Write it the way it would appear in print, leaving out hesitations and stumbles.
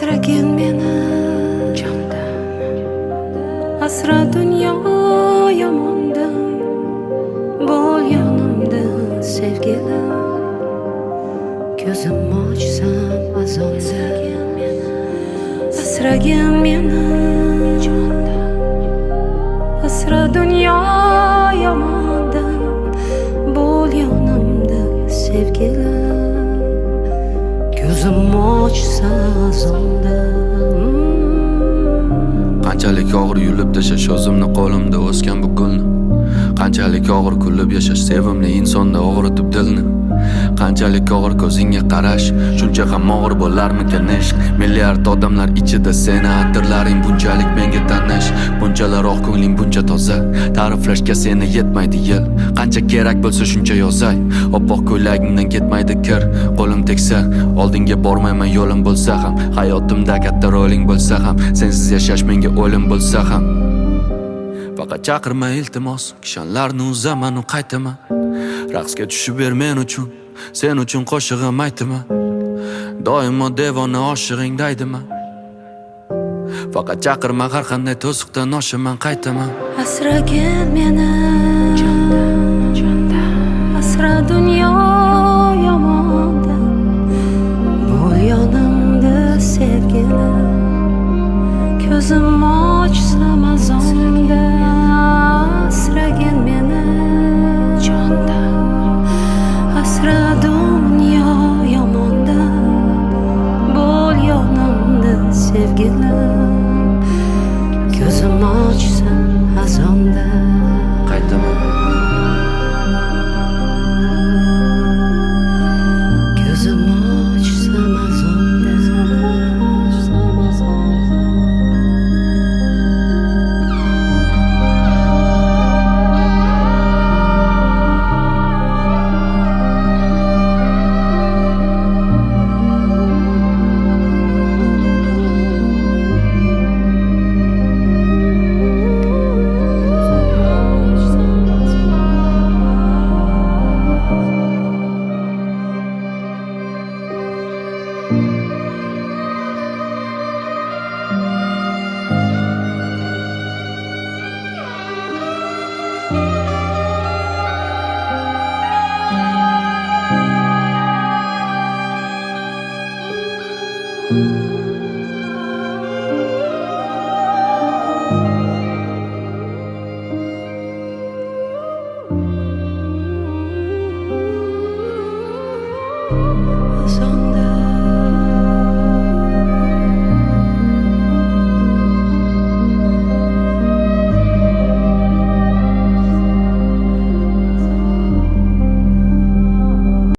asragin meni jondan, asra dunyo yomondan, bo'l yonimda sevgilim. Ko'zim ochsam azonda, asragin meni jondan, asra dunyo yomondan, bo'l yonimda sevgilim. Ko'zim ochsa azonda. Qanchalik og'ir yulib tashash o'zimni qo'limda o'sgan bu gulni, qanchalik og'ir kulib yashash sevimli insonda og'ritib dilni. Qanchalik og'ir ko'zingga qarash, shuncha ham og'ir bo'larmikan ishq. Milliard odamlar ichida seni atirlaring bunchalik menga tanish, bunchalar oq ko'ngling buncha toza, ta'riflashga seni yetmaydi yil. Qancha kerak bo'lsa shuncha yozay, oppoq ko'ylagingdan ketmaydi kir. Qo'lim tegsa oldinga bormayman, yo'lim bo'lsa ham, hayotimda katta roling bo'lsa ham, sensiz yashash menga o'lim bo'lsa ham. Faqat chaqirma iltimos, kishanlarni uzaman u qaytaman. Raqsga tushib ber men uchun, sen uchun qo'shig'im aytaman. Doimo devona oshig'ing daydiman. Faqat chaqirma, har qanday to'siqdan oshaman qaytaman. Asragin meni jondan, asra dunyo